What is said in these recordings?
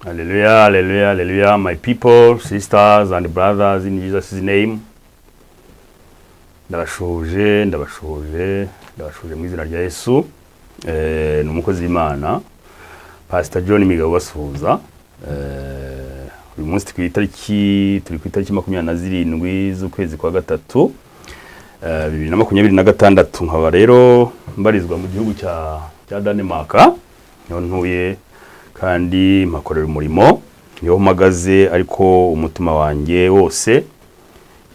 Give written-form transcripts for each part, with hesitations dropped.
Hallelujah, hallelujah, hallelujah, my people, sisters and brothers in Jesus' name. Ndabashoje mu izina rya Yesu. Ni umukozi w'Imana, Pastor John Migabo basuhuza. Uyu munsi turi ku itariki 27 z'ukwezi kwa gatatu 2026. Nkaba rero mbarizwa mu gihugu cya Denmark, niho ntuye kandi makorera umurimo, niho mpagaze, ariko umutima wanjye wose,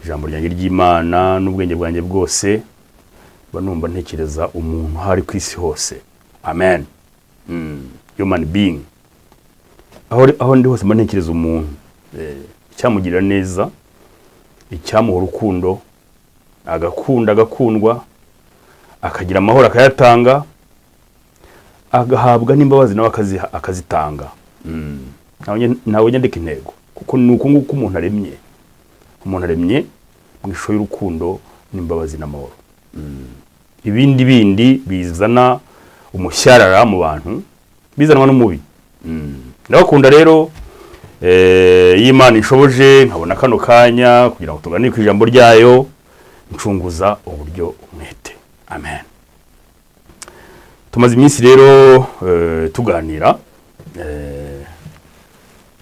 ijambo ryanjye ry'Imana n'ubwenge bwanjye bwose banumva ntekereza umuntu hari ku isi hose. Amen. Human being. Aho ndi hose mba ntekereza umuntu icyamugirira neza, icyamuha urukundo, agakundwa, akagira amahoro akayatanga, agahabwa n'imbabazi nawe akazitanga. Ntawe nyandika intego, kuko nuko nguko umuntu aremye mu ishusho y'urukundo n'imbabazi n'amahoro. Ibindi bizana umushyarara mu bantu, bizanwa n'umubi. Ndabakunda rero, y'Imana inshoboje nkabona kano kanya kugira ngo tuganire ku ijambo ryayo, ncunguza uburyo umwete. Amen. Tumaze iminsi rero tuganira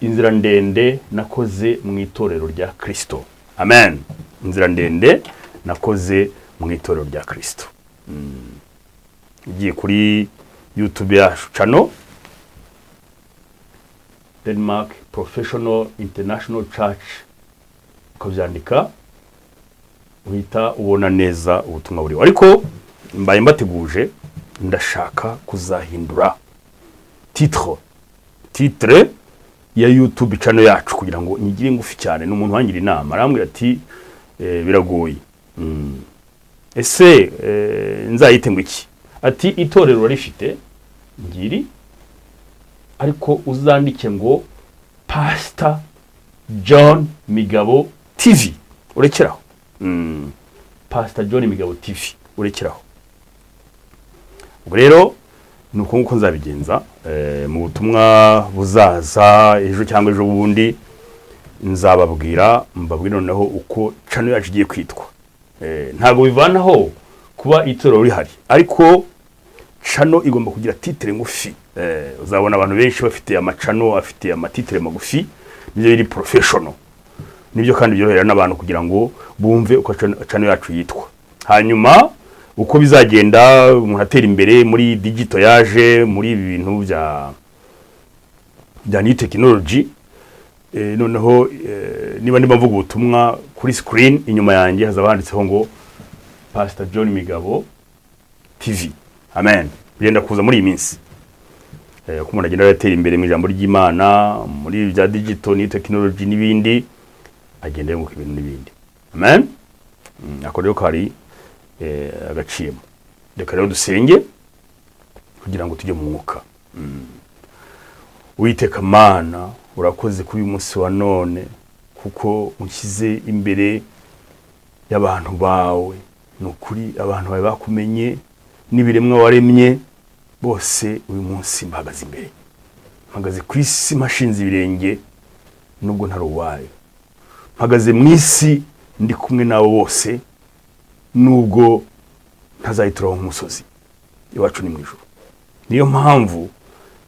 inzira ndende nakoze mu itorero rya Kristo. Amen. Inzira ndende nakoze mu itorero rya Kristo. Ugiye kuri YouTube yacu channel Denmark Professional International Church, ukabyandika uhita ubona neza ubutumwa buriho. Ariko mbaye mbateguje, ndashaka kuzahindura titre ya YouTube channel yacu kugira ngo nyigire ngufi cyane. N'umuntu wangira inama arambwira ati biragoye, ese nzayite ngo iki? Ati itorero rifite ngiri, ariko uzandike ngo Pastor John Migabo TV, urekeraho. Pastor John Migabo TV, urekeraho. Ubwo rero nuko nguko nzabigenza mu butumwa buzaza ejo cyangwa ejo bundi, nzababwira noneho uko channel yacu igiye kwitwa. Ntago bivanaho kuba itorero rihari, ariko channel igomba kugira titre ngufi. Uzabona abantu benshi bafite amachannel afite amatitre magufi, nibyo biri professional, nibyo kandi byorohera n'abantu kugira ngo bumve uko channel yacu yitwa. Hanyuma uko bizagenda umuntu atera imbere muri digital yaje, muri ibi bintu bya new technology, noneho niba mvuga ubutumwa kuri screen inyuma yanjye hazaba handitseho ngo Pastor John Migabo TV. Amen. Bigenda kuza muri iyi minsi, uko umuntu agenda yatera imbere mu ijambo ry'Imana, muri bya digital new technology n'ibindi, agenda yunguka ibintu n'ibindi. Amen. Ako rero kari agaciyemo. Reka rero dusenge kugira ngo tujye mu mwuka. Uwiteka Mana, urakoze kuri uyu munsi wa none, kuko unshyize imbere y'abantu bawe. Nukuri abantu bawe bakumenye n'ibiremwa waremye bose, uyu munsi mbahagaze imbere, mpagaze ku isi mashinze ibirenge nubwo ntari uwayo, mpagaze mu isi ndi kumwe nawe bose, nubwo ntazayituraho nk'umusozi, iwacu ni mu ijuru. Niyo mpamvu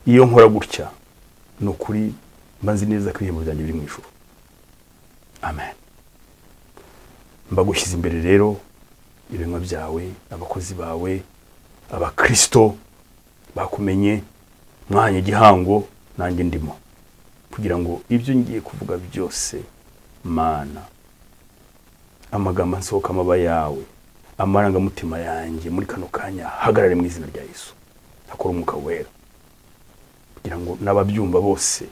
iyo nkora gutya, nukuri mbanzi neza ko ibihembo byanjye biri mu ijuru. Amen. Mbagushyize imbere rero ibiremwa byawe, abakozi bawe, abakristo bakumenye, mwanya gihango nanjye ndimo, kugira ngo ibyo ngiye kuvuga byose, Mana, amagambo nsohoka amaba yawe, amarangamutima yanjye muri kano kanya hagarare mu izina rya Yesu. Akora umwuka wera kugira ngo n'ababyumva bose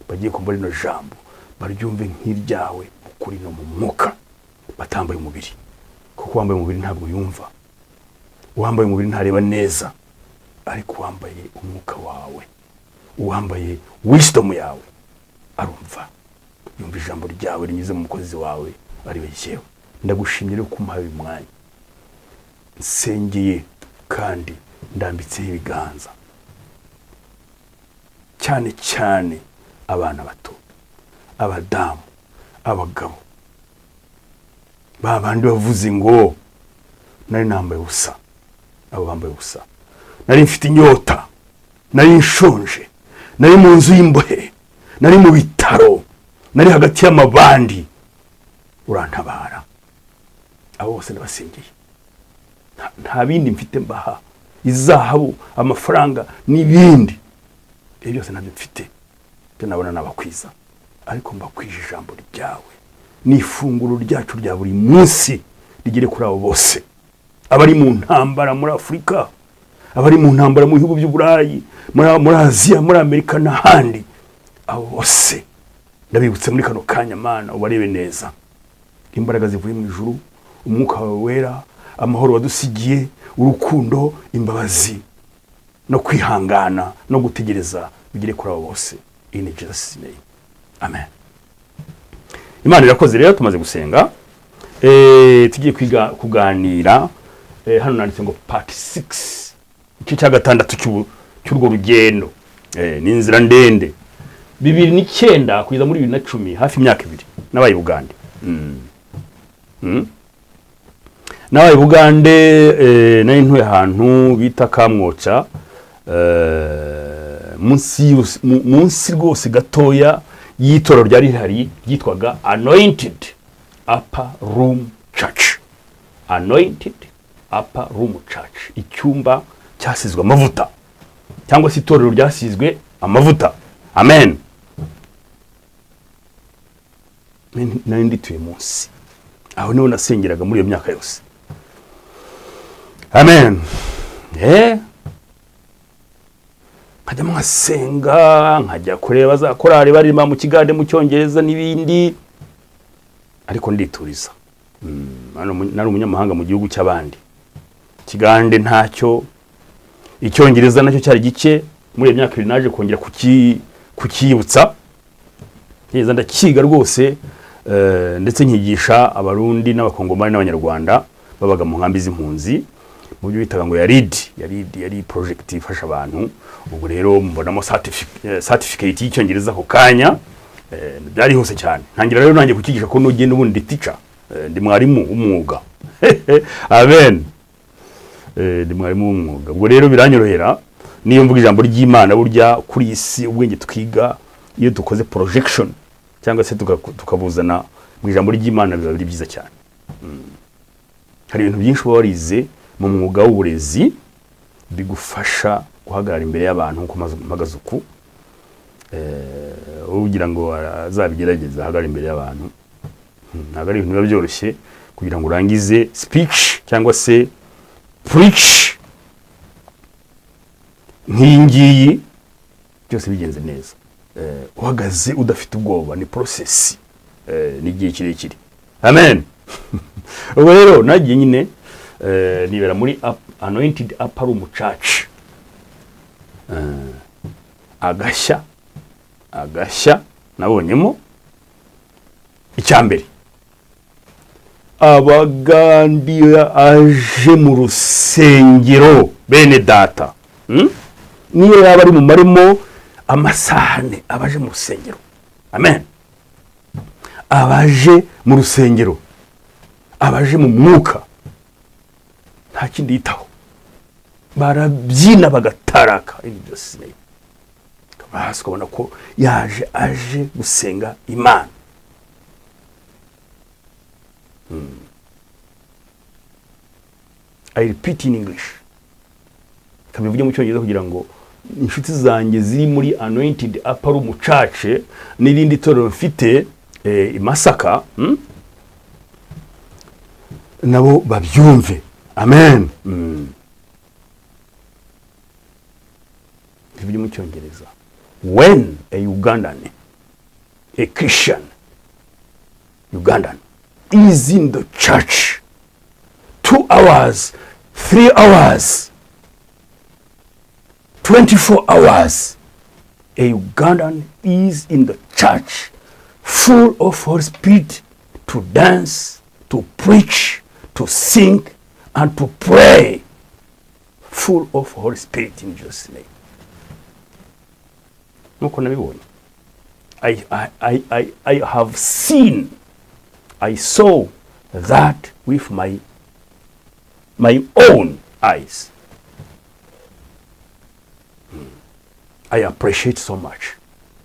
bagiye kumva rino jambo baryumve nk'iryawe ukuri no mu mwuka, batambaye umubiri, kuko wambaye umubiri ntabwo yumva, uwambaye umubiri ntareba neza, ariko uwambaye umwuka wawe, uwambaye wisdom yawe arumva, yumva ijambo ryawe rinyuze mu mukozi wawe ari we Yewe. Ndagushimye rero kumuha uyu mwanya, nsengeye kandi ndambitseho ibiganza cyane abana bato, abadamu, abagabo, babandi bavuze ngo nari nambaye ubusa, abo bambaye ubusa, nari mfite inyota, nari nshonje, nari mu nzu y'imbohe, nari mu bitaro, nari hagati y'amabandi, urantabara. Abo bose ndabasengeye. Nta bindi mfite mbaha, izahabu, amafaranga n'ibindi, ibyo byose ntabyo mfite, byo nabona nabakwiza, ariko mbakwije ijambo ryawe n'ifunguro ryacu rya buri munsi rigere kuri abo bose, abari mu ntambara muri Afurika, abari mu ntambara mu bihugu by'Uburayi, muri Aziya, muri Amerika n'ahandi, abo bose ndabibutse muri kano kanya Mana, ubarebe neza. Imbaraga zivuye mu ijuru, umwuka wawe wera, amahoro wadusigiye, urukundo, imbabazi no kwihangana no gutegereza bigire kuri abo bose, in Jesus name, amen. Imana irakoze. Rero tumaze gusenga, tugiye kwiga kuganira, hano nanditse ngo part 6, igice cya gatandatu cy'urwo rugendo, ni inzira ndende, 2009 kugeza muri 2010, hafi imyaka 2 nabaye Bugande. Nabaye Bugande, nari ntuye ahantu bita Kamwoca, munsi rwose gatoya y'itorero ryari rihari ryitwaga Anointed Upper Room Church. Anointed Upper Room Church, icyumba cyasizwe amavuta, cyangwa se itorero ryasizwe amavuta. Amen. Nari ndituye munsi, aho niho nasengeraga muri iyo myaka yose. Amen. Nkajya mwasenga, nkajya kureba za korali barima mu Kigande, mu Cyongereza n'ibindi, ariko ndituriza. Nari umunyamahanga mu gihugu cy'abandi. Kigande ntacyo, Icyongereza nacyo cyari gike, muri iyo myaka 2 naje kongera kukiyibutsa. Neza ndakiga rwose, ndetse nkigisha abarundi n'abakongomani n'abanyarwanda babaga mu nkambi z'impunzi, mu byo bitaga ngo yari project ifasha abantu. Ubwo rero mbonamo certificate y'Icyongereza ko kanya, byari hose cyane. Ntangira rero nanjye kukigisha ko nogenda ubundi teacher, ndi mwarimu w'umwuga. Amen. Ndi mwarimu w'umwuga. Ubwo rero biranyorohera, niyo mvuga ijambo ry'Imana burya kuri isi ubwenge twiga iyo dukoze projection cyangwa se tukabuzana mu ijambo ry'Imana biba biri byiza cyane. Hari ibintu byinshi warize mu mwuga w'uburezi bigufasha guhagarara imbere y'abantu nko magazuku, ugira ngo azabigerageza ahagarara imbere y'abantu. Ntabwo ari ibintu biba byoroshye kugira ngo urangize speech cyangwa se preach nk'ingiyi byose bigenze neza, uhagaze udafite ubwoba. Ni process, ni igihe kirekire. Amen. Ubwo rero nagiye nyine nibera muri Anointed Upper Room Church. Agashya nabonyemo icyambere, abagandira aje mu rusengero bene data, niyo yaba ari mu marimo amasahane, abaje mu rusengero. Amen. Abaje mu rusengero, abaje mu mwuka, nta kindi yitaho, barabyina bagataraka. Byose basi ukabona ko aje gusenga Imana. I repeat in English, kabivuge mu Cyongereza kugira ngo inshuti zanjye ziri muri Anointed Upper Room Church n'irindi torero mfite i Masaka, nabo babyumve. Amen. Bivuge mu Cyongereza. When a Ugandan, a Christian Ugandan, is in the church 2 hours, 3 hours, 24 hours, a Ugandan is in the church full of Holy Spirit to dance, to preach, to sing, and to pray. Full of Holy Spirit in Jesus' name. Nuko nabibonye. I have seen, I saw that with my own eyes. I appreciate so much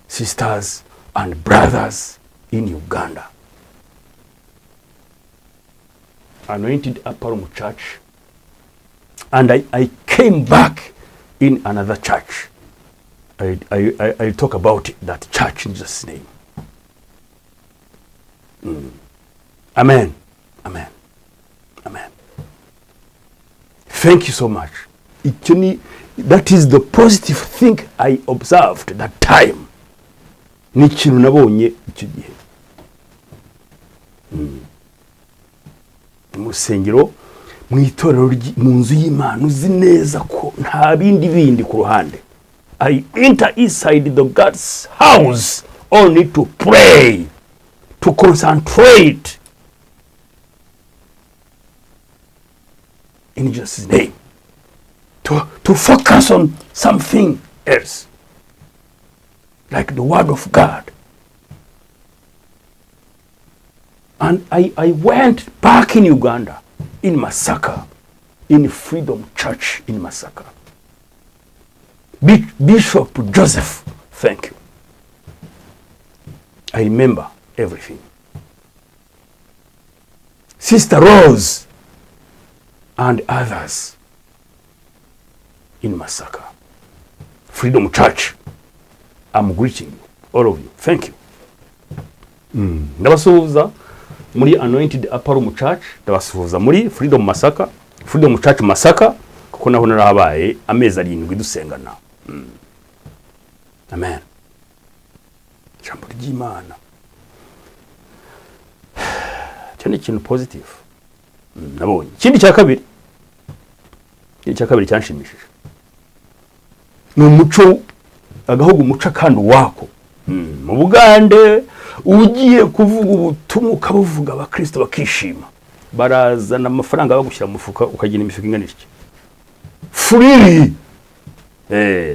sisters and brothers in Uganda. Anointed Upper Room Church, and I came back in another church. I'll talk about that church in Jesus' name. Amen. Amen. Amen. Thank you so much. That is the positive thing I observed that time. Ni ikintu nabonye icyo gihe. Mu rusengero, mu itorero, mu nzu y'Imana, uzi neza ko nta bindi ku ruhande. I enter inside the God's house only to pray, to concentrate in Jesus' name, to focus on something else, like the Word of God. And I went back in Uganda, in Masaka, in Freedom Church in Masaka. Bishop Joseph, thank you. I remember everything. Sister Rose and others in Masaka. Freedom Church. I'm greeting you, all of you. Thank you. Ndabasuhuza muri Anointed Upper Room Church, ndabasuhuza muri Freedom Masaka, Freedom Church Masaka, kuko naho narahabaye amezi 7 dusengana. Amen. Jambo ry'Imana. Cyane ikintu positive. Nabonye. Ikindi cya kabiri cyanshimishije. Ni umuco, agahugu umuco kandi wako. Mu Bugande ugiye kuvuga ubutumwa ukabuvuga abakristo bakishima. Barazana amafaranga bagushyira mu mufuka ukagina imifuka ingana iki. Free.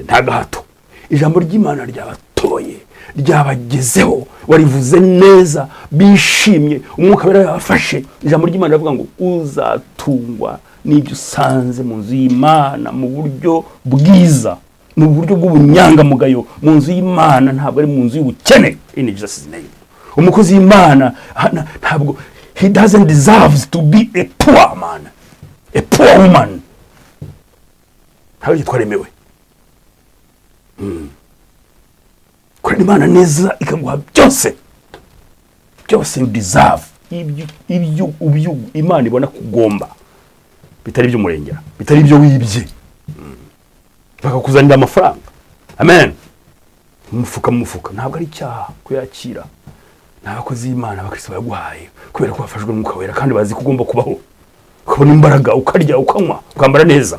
Nta gahato. Ijambo ry'Imana ryabatoye, ryabagezeho, warivuze neza, bishimye, umwuka wera yabafashe. Ijambo ry'Imana rivuga ngo uzatungwa n'ibyo usanze mu nzu y'Imana mu buryo bwiza, mu buryo bw'ubunyangamugayo, mu nzu y'Imana, ntabwo ari mu nzu y'ubukene. In Jesus' name. Umukozi w'Imana ntabwo, he doesn't deserve to be a poor man, a poor woman. Ntabwo twaremewe. Kurema Imana neza ikaguha byose you deserve, ibyo Imana ibona kugomba, bitari byo murengera, bitari byo wibye, bakakuzanira amafaranga. Amen. Umufuka ntabwo ari icyaha kuyakira. N'abakozi b'Imana abakristo baguhaye kubera ko bafashwe n'umwuka wera kandi bazi kugomba kubaho, ukabona imbaraga, ukarya, ukanywa, ukambara neza.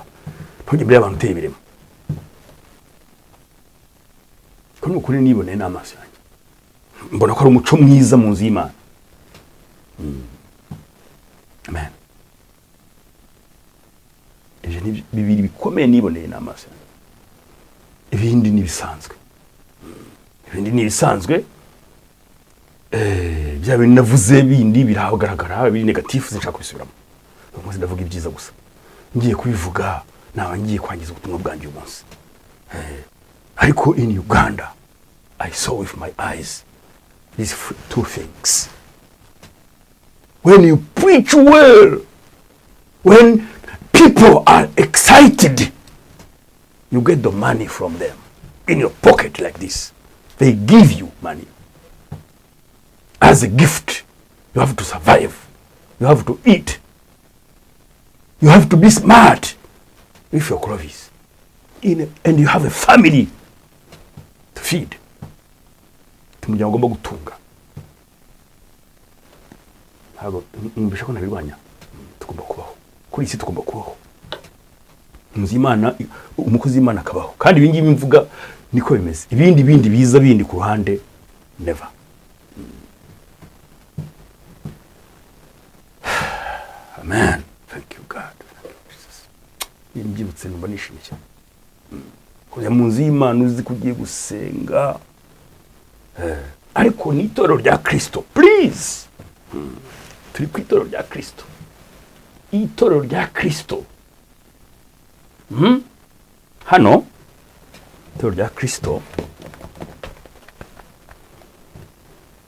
Ntujye mbere y'abantu uteye ibirema. Ko nukuri nibone n'amaso yanjye, mbona ko ari umuco mwiza mu nzu y'Imana. Amen. Ibyo ni bibiri bikomeye niboneye n'amaso yanjye. Ibindi ni bisanzwe. Bya bintu navuze bindi birahagaragara, biri negatifu sinshaka kubisubiramo. Umunsi ndavuga ibyiza gusa. Ngiye kubivuga nawe ngiye kwangiza ubutumwa bwanjye uyu munsi. Ariko in Uganda, I saw with my eyes these two things. When you preach well, when people are excited, you get the money from them in your pocket like this. They give you money as a gift. You have to survive. You have to eat. You have to be smart with your clothes. And you have a family to feed. Tumujya ngomba gutunga. Hago mbisha ko nabirwanya. Tugomba kubaho. Kuri isi tugomba kubaho. Imana, umukozi w'Imana akabaho. Kandi ibingi bimvuga niko bimeze. Ibindi biza bindi ku ruhande, never. Amen. Thank you God. Thank you Jesus. Imbyibutse numva nishimye cyane. Kujya mu nzu y'Imana uzi kugiye gusenga. ariko ni itorero rya Kristo. Please, turi ku itorero rya Kristo, itorero rya Kristo. Hano itorero rya Kristo,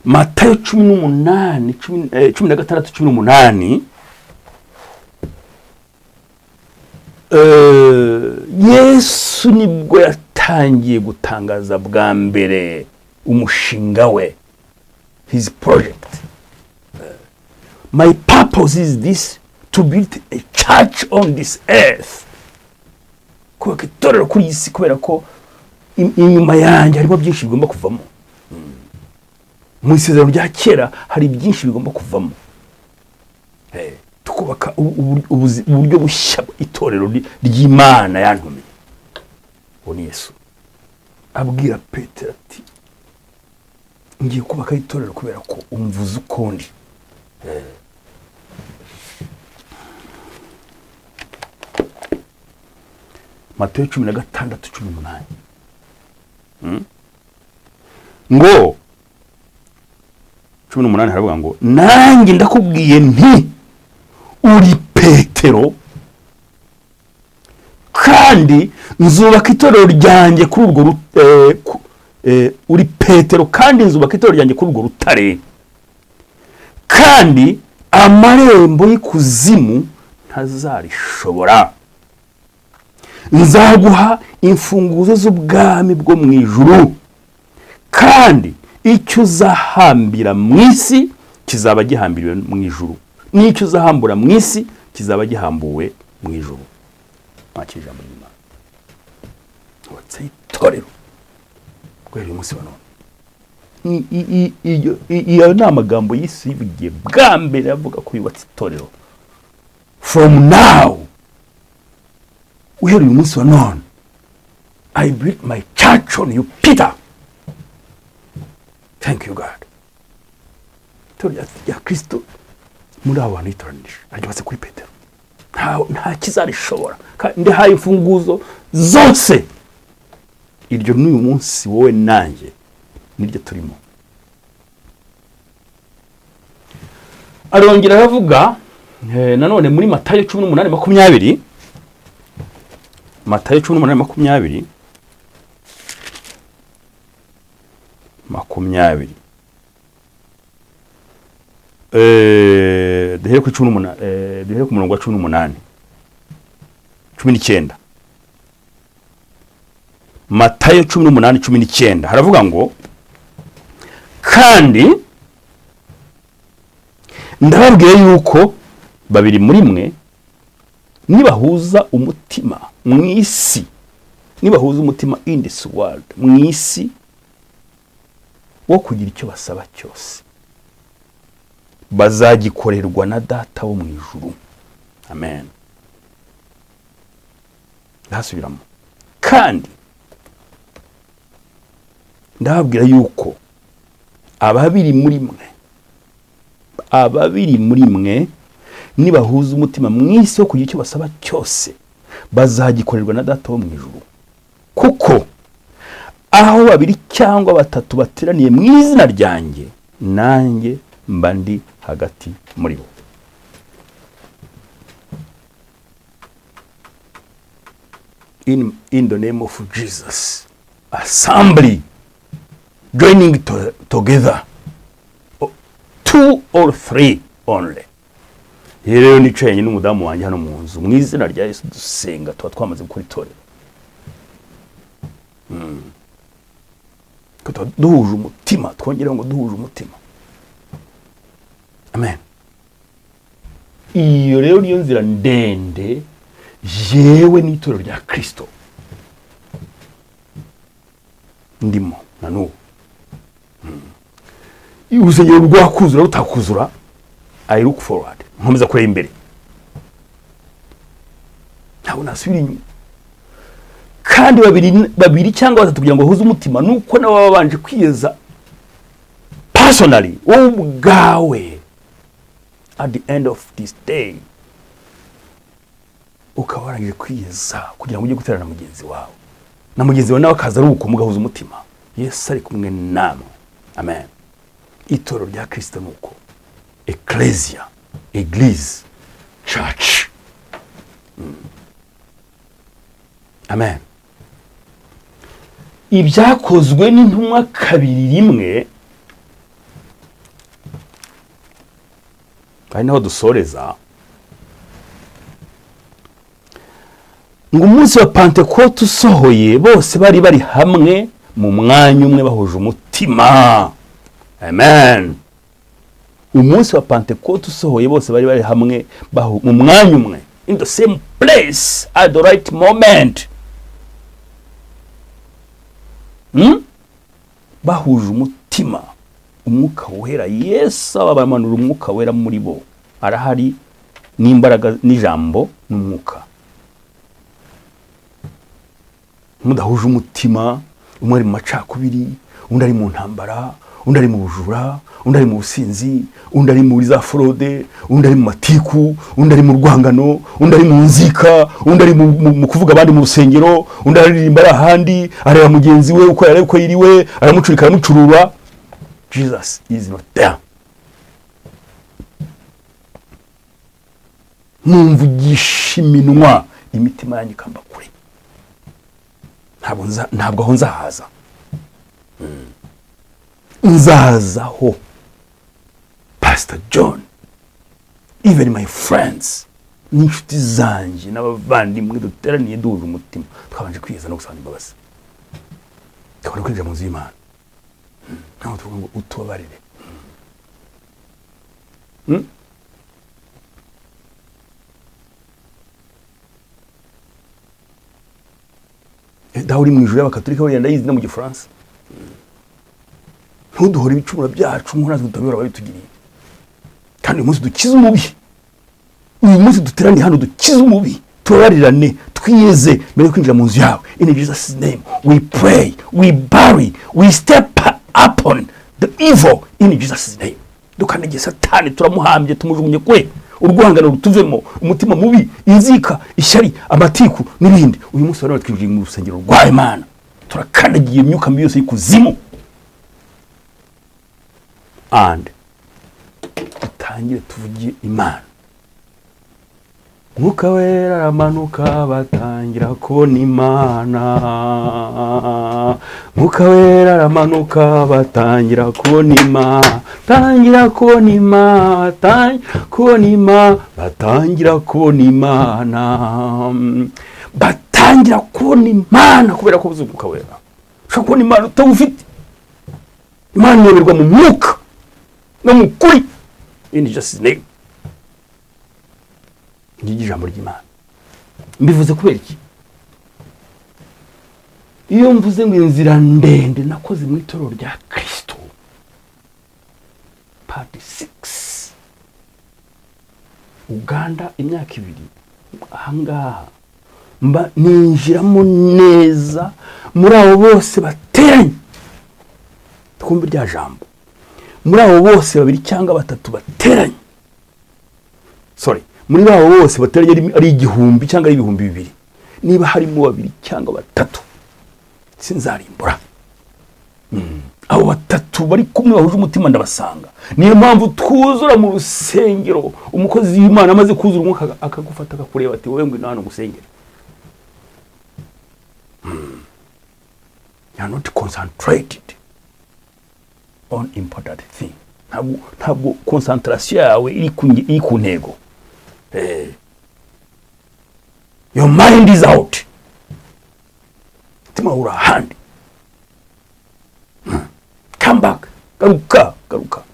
Matayo 16:18. Yesu nibwo yatangiye gutangaza bwa mbere umushinga we, his project. My purpose is this, to build a church on this earth. Kubaka itorero kuri isi, kubera ko inyuma yanjye harimo byinshi bigomba kuvamo. Mu isezerano rya kera hari byinshi bigomba kuvamo. Tukubaka uburyo bushya itorero ry'Imana yantumye. Uwo ni Yesu abwira Petero ati, ngiye kubaka itorero kubera ko umvuze ukundi. Matayo 16:18. Ngo 18 haravuga ngo, nanjye ndakubwiye nti uri Petero, kandi nzubaka itorero ryanjye kuri urwo uri Petero, kandi nzubaka itorero ryanjye kuri urwo rutare, kandi amarembo y'ikuzimu ntazarishobora. Nzaguha imfunguzo z'ubwami bwo mu ijuru, kandi icyo uzahambira mu isi kizaba gihambiriwe mu ijuru, n'icyo uzahambura mu isi kizaba gihambuwe mu ijuru. Makije ijambo ry'Imana. Watse itorero guhera uyu munsi wa none. Iyo ni amagambo y'Yesu yivugiye bwa mbere avuga ko yubatse itorero. From now, guhera uyu munsi wa none, I built my church on you, Peter. Thank you, God. Itorero rya Kristo muri abo bantu yitoranije aryubatse kuri Petero. Nta kizarishobora. Ndihaye imfunguzo zose. Iryo n'uyu munsi wowe nanjye niryo turimo. Arongera aravuga nanone muri Matayo 18:20. Matayo 18:20. Duhere ku 18, duhere ku murongo wa 18, 19. Matayo 18:19 haravuga ngo, kandi ndababwiye yuko babiri muri mwe nibahuza umutima mu isi, nibahuza umutima in this world, mu isi, wo kugira icyo basaba cyose, bazagikorerwa na Data wo mu ijuru. Amen. Ndasubiramo. Kandi ndababwira yuko ababiri muri mwe nibahuza umutima mu isi wo kugira icyo basaba cyose, bazagikorerwa na Data wo mu ijuru. Kuko aho babiri cyangwa batatu bateraniye mu izina ryanjye, nanjye mba ndi hagati muri bo. In the name of Jesus, assembly, joining together, 2 or 3 only. Rero nicaye n'umudamu wanjye hano mu nzu, mu izina rya Yesu dusenga, tuba twamaze gukora itorero. Duhuje umutima, twongera ngo duhuje umutima. Amen. Iyo rero niyo nzira ndende yewe n'itorero rya Kristo ndimo na n'ubu. Urusengero rwakuzura rutakuzura, I look forward, nkomeza kureba imbere, ntabwo nasubira inyuma. Kandi babiri cyangwa batatu kugira ngo bahuze umutima, nuko nabo babanje kwiyeza personally, wowe ubwawe, at the end of this day ukaba warangije kwiyeza kugira ngo ujye guterana mugenzi wawe, na mugenzi wawe nawe akaza ari uko mugahuza umutima. Yesu ari kumwe namwe. amen. Itorero rya Kristo nuko ecclesia, eglise, church. Amen. Ibyakozwe n'intumwa 2:1 ari naho dusoreza, ngo umunsi wa Pentecote usohoye bose bari hamwe mu mwanya umwe bahuje umutima. Amen. Umunsi wa Pentecote usohoye bose bari hamwe mu mwanya umwe, in the same place at the right moment. Bahuje umutima, umwuka wera. Yesu abamanura umwuka wera muri bo, arahari n'imbaraga n'ijambo n'umwuka. Mudahuje umutima, umwe ari mu macakubiri, undi ari mu ntambara, undi ari mu bujura, undi ari mu businzi, undi ari muri za fraude, undi ari mu matiku, undi ari mu rwangano, undi ari mu nzika, undi ari mu kuvuga abandi mu rusengero, undi aririmba ahandi, areba mugenzi we uko yareba uko yiriwe, aramucurika aramucurura. Jesus is not there. Mumvugisha iminwa, imitima yanyu ikamba kure. Ntabwo aho nzahaza. Nzahazaho Pastor John, even my friends, n'inshuti zanjye n'abavandimwe duteraniye duhuje umutima, twabanje kwiyeza no gusaba imbabazi, tukabona kwinjira mu nzu y'Imana. Ntaho tuvuga ngo utubabarire. Dawe uri mu ijuru y'Abakatolika wenda yizi no mu Gifaransa. Ntuduhore ibicumuro byacu nk'uko natwe tutabibora babitugiriye. Kandi uyu munsi dukize umubi. Uyu munsi duteraniye hano dukize umubi. Tubabarirane, twiyeze mbere yo kwinjira mu nzu yawe. In Jesus' name we pray, we bury, we step upon the evil in Jesus' name. Dukandagiye Satani, turamuhambye, tumujugunye kwe. Urwangano rutuvemo, umutima mubi, inzika, ishyari, amatiku n'ibindi. Uyu munsi bari twinjiye mu rusengero rwa Imana. Turakandagiye imyuka mibi yose y'ikuzimu. And tutangire tuvugiye Imana. Mwuka wera aramanuka batangira kubona Imana. Mwuka wera aramanuka batangira kubona Imana. Batangira kubona Imana, batangira kubona Imana. Batangira kubona Imana kubera ko buzuye Mwuka wera. Ushaka kubona Imana utawufite. Imana iyoberwa mu mwuka no mu kuri. In Jesus' name. Ngiki ijambo ry'Imana. Mbivuze kubera iki? Iyo mvuze ngo inzira ndende nakoze mu itorero rya Kristo, part 6, Uganda imyaka 2, ahangaha mba ninjiramo neza muri abo bose bateranye. Twumva rya jambo. Muri abo bose 2 cyangwa 3 bateranye. Sorry. Muri babo bose bateranye ari 1000 cyangwa ari 2000. Niba harimo 2 cyangwa 3, sinzarimbura. Abo 3 bari kumwe bahuje umutima ndabasanga. Niyo mpamvu twuzura mu rusengero. Umukozi w'Imana amaze kuzura umwuka akagufata akakureba ati wowe ngwino hano gusengera. You are not concentrated on important thing. Ntabwo concentration yawe iri ku ntego. Your mind is out. Tima ura handi. Come back. Garuka.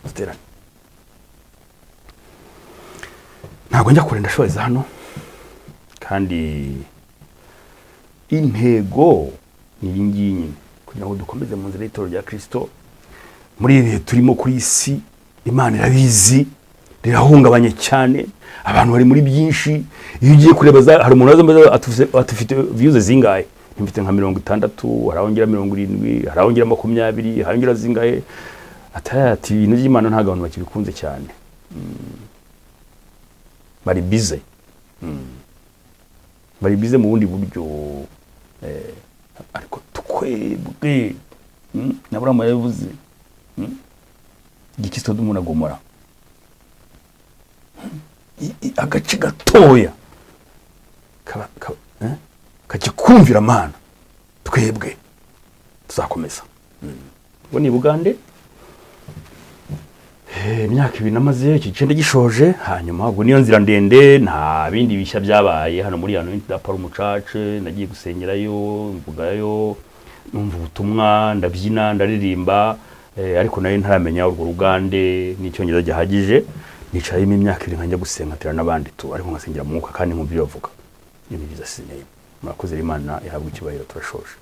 Sterani. Ntabwo njya kurenda shoza hano. Kandi intego ni nginyi kugira ngo dukomeze mu nzira y'itoro rya Kristo. Muri ibihe turimo kuri isi, Imana irabizi, rirahungabanye cyane. Abantu bari muri byinshi. Iyo ugiye kureba hari umuntu atufite views zingahe? Mfite nka 60, harahongera 70, harahongera 20, harahongera zingahe? Ati ibintu by'Imana nta gahunda bakibikunze cyane. Bari busy. Bari busy mu bundi buryo. Ariko twebwe nabura yavuze igiki Sodoma na Gomora agace gatoya kakikumvira Mana twebwe tuzakomeza ngo ni Bugande imyaka 2 namaze iki cende gishoje hanyuma ubwo niyo nzira ndende nta bindi bishya byabaye hano muri hano ndapara umucace nagiye gusengerayo mvugayo numva ubutumwa ndabyina ndaririmba ariko nayo ntaramenya urwo Rugande n'icyongereza gihagije nicayemo imyaka 2 nkajya gusengatira nabandi tu ariko ngasengera mu mwuka kandi nkumva bavuga ibintu byiza sineye murakoze Imana ihabwa ikibayiro turashoje